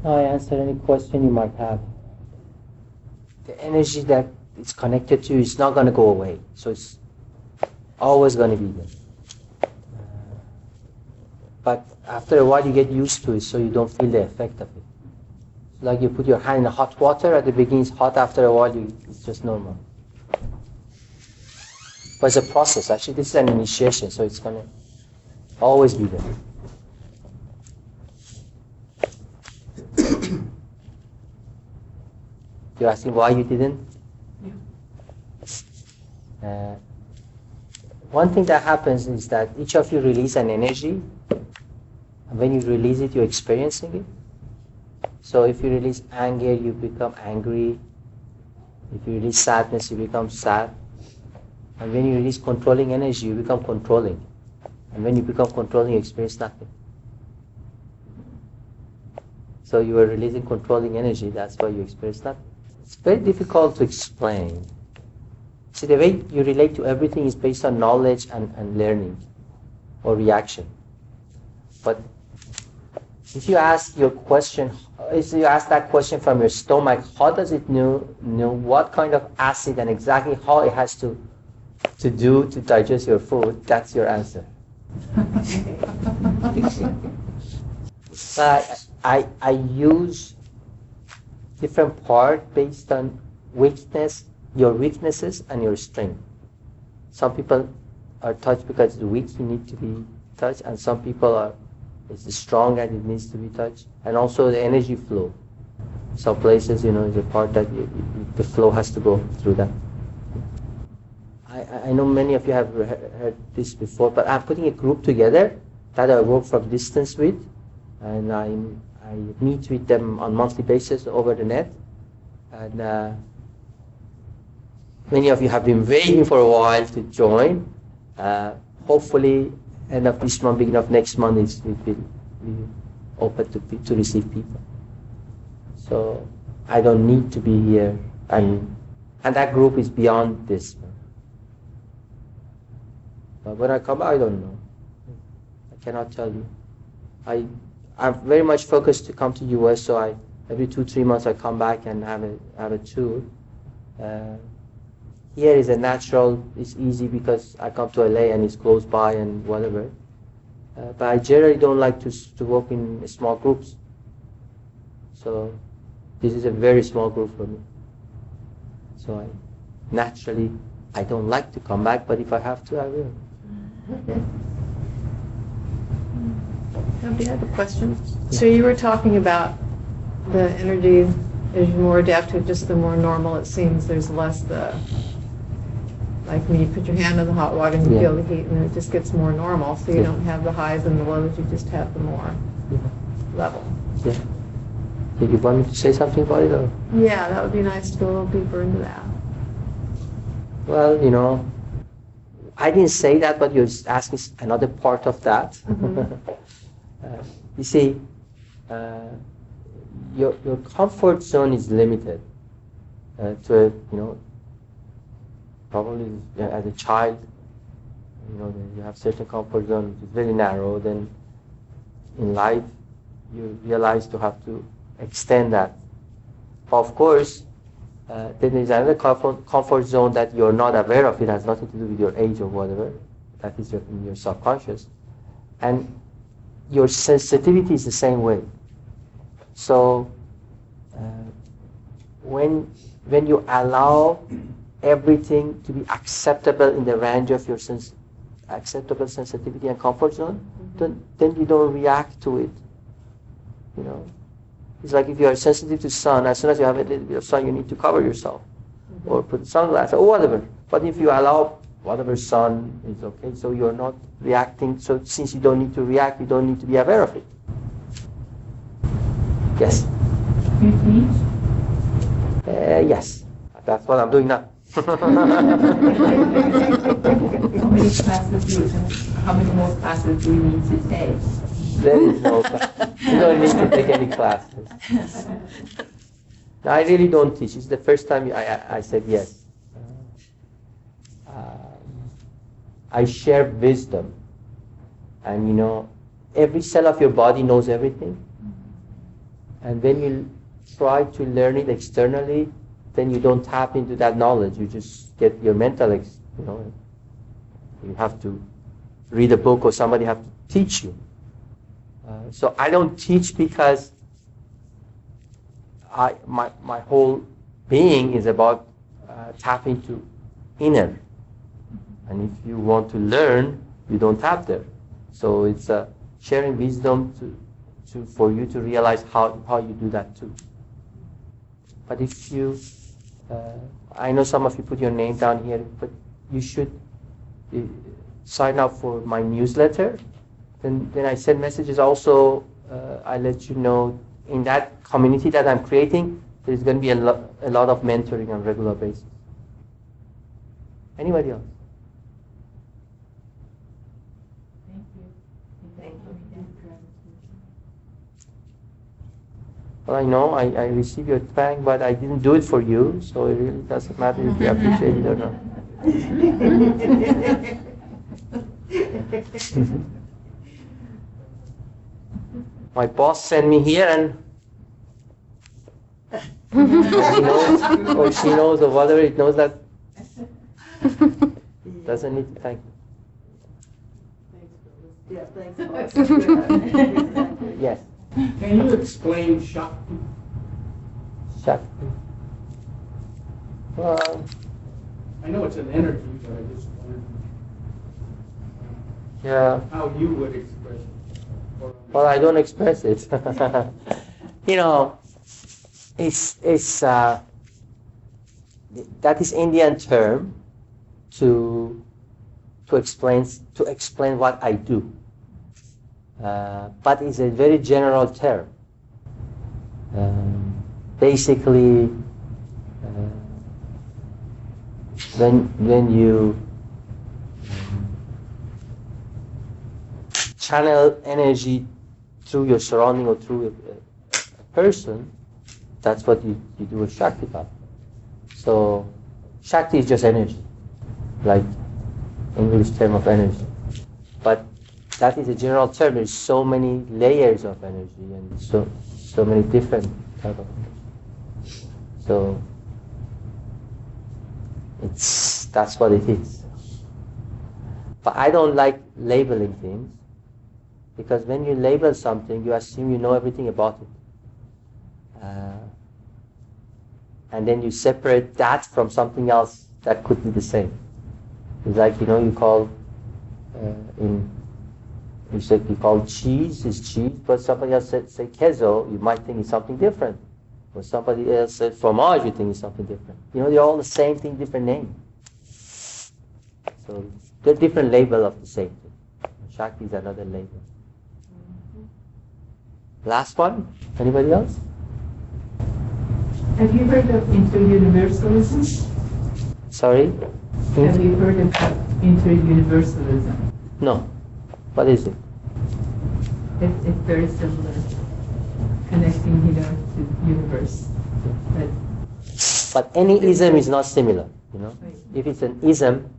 I answer any question you might have. The energy that is connected to you is not going to go away. So it's always going to be there. But after a while you get used to it, so you don't feel the effect of it. Like you put your hand in the hot water, at the beginning it's hot, after a while it's just normal. But it's a process. Actually, this is an initiation, so it's going to always be there. You're asking why you didn't? Yeah. One thing that happens is that each of you release an energy, and when you release it, you're experiencing it. So if you release anger, you become angry. If you release sadness, you become sad. And when you release controlling energy, you become controlling. And when you become controlling, you experience nothing. So you are releasing controlling energy, that's why you experience nothing. It's very difficult to explain. See, the way you relate to everything is based on knowledge and learning or reaction. But if you ask your question, if you ask that question from your stomach, how does it know what kind of acid and exactly how it has to do to digest your food, that's your answer. But I use different part based on weakness, your weaknesses and your strength. Some people are touched because it's weak, you need to be touched, and some people are it's strong and it needs to be touched. And also the energy flow. Some places, is a part that the flow has to go through that. I know many of you have heard this before, but I'm putting a group together that I work from distance with, and I meet with them on monthly basis over the net. And many of you have been waiting for a while to join. Hopefully, end of this month, beginning of next month, it will be open to receive people. So I don't need to be here, and that group is beyond this. But when I come, I don't know. I cannot tell you. I'm very much focused to come to US, so every 2-3 months I come back and have a tour. Here is a natural, it's easy because I come to LA and it's close by and whatever. But I generally don't like to work in small groups. So this is a very small group for me. So I don't like to come back, but if I have to, I will. Abdy, I have a question. So you were talking about the energy, as you're more adaptive, just the more normal it seems, there's less like when you put your hand in the hot water and you feel the heat, and it just gets more normal, so you don't have the highs and the lows, you just have the more level. Yeah. Did you want me to say something about it? Or? Yeah, that would be nice to go a little deeper into that. Well, I didn't say that, but you're asking another part of that. Mm-hmm. You see, your comfort zone is limited to probably as a child, you have certain comfort zone which is very narrow. Then in life, you realize to have to extend that. Of course, then there's another comfort zone that you're not aware of. It has nothing to do with your age or whatever. That is in your subconscious. And your sensitivity is the same way. So when you allow everything to be acceptable in the range of your acceptable sensitivity and comfort zone, then you don't react to it. It's like if you are sensitive to sun, as soon as you have a little bit of sun, you need to cover yourself or put sunglasses or whatever. But if you allow whatever sun is okay, so you're not reacting. So since you don't need to react, you don't need to be aware of it. Yes? Yes. That's what I'm doing now. How many more classes do you need to take? There is no class. You don't need to take any classes. No, I really don't teach. It's the first time I said yes. I share wisdom. And every cell of your body knows everything. And when you try to learn it externally, then you don't tap into that knowledge. You just get your mental, you have to read a book or somebody have to teach you. So I don't teach because my whole being is about tapping to inner. And if you want to learn, you don't tap there. So it's sharing wisdom for you to realize how you do that too. But if you, I know some of you put your name down here, but you should sign up for my newsletter. Then I send messages also. I let you know in that community that I'm creating, there's going to be a lot of mentoring on a regular basis. Anybody else? Well, I know I received your thank, but I didn't do it for you, so it really doesn't matter if you appreciate it or not. My boss sent me here, and he knows, or she knows, or whatever, it knows that doesn't need to thank you. Yeah, thanks. Yes. Can you explain Shakti? Shakti. Well, I know it's an energy, but I just wondered how you would express it. Well, I don't express it. It's that is Indian term to explain what I do. But it's a very general term. Basically, when you channel energy through your surrounding or through a person, that's what you do with Shakti Bhav. So Shakti is just energy, like English term of energy. But that is a general term. There's so many layers of energy and so many different type of energy. So that's what it is. But I don't like labeling things, because when you label something, you assume you know everything about it. And then you separate that from something else that could be the same. It's like, you call you call cheese is cheese, but somebody else say queso, you might think it's something different. Or somebody else said fromage, you think it's something different. They're all the same thing, different name. So they're different label of the same thing. Shakti is another label. Last one? Anybody else? Have you heard of interuniversalism? Sorry? Have you heard of interuniversalism? No. What is it? It's very similar, connecting, to the universe. But any ism is not similar, If it's an ism,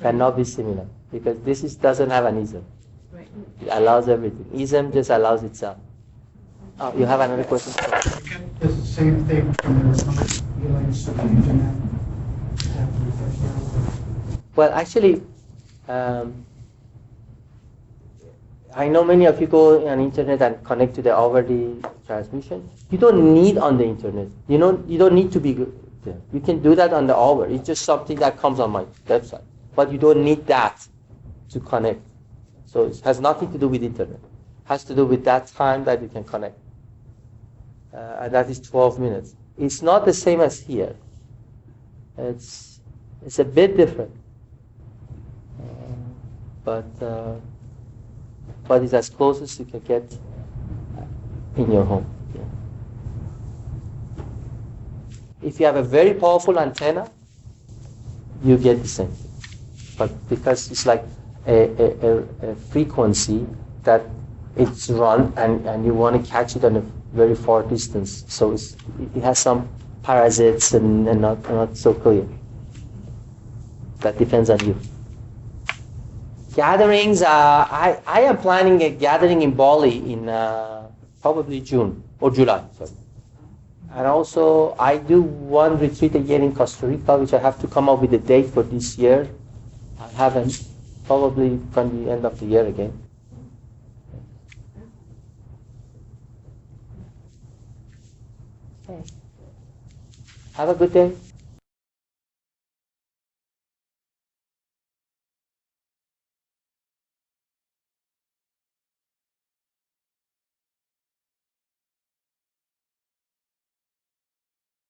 cannot be similar, because this doesn't have an ism. Right. It allows everything. Ism just allows itself. Oh, you have another question? It's the same thing from the feelings to the internet. Well, actually, I know many of you go on internet and connect to the hourly transmission. You don't need on the internet. You don't need to be good there. You can do that on the hour. It's just something that comes on my website. But you don't need that to connect. So it has nothing to do with internet. It has to do with that time that you can connect. And that is 12 minutes. It's not the same as here. It's a bit different. But it's as close as you can get in your home. Yeah. If you have a very powerful antenna, you get the same thing. But because it's like a frequency that it's run and you want to catch it on a very far distance, so it has some parasites and not so clear. That depends on you. Gatherings, I am planning a gathering in Bali in probably June or July, sorry. And also, I do one retreat again in Costa Rica, which I have to come up with a date for this year. I haven't. Probably from the end of the year again. Okay. Have a good day.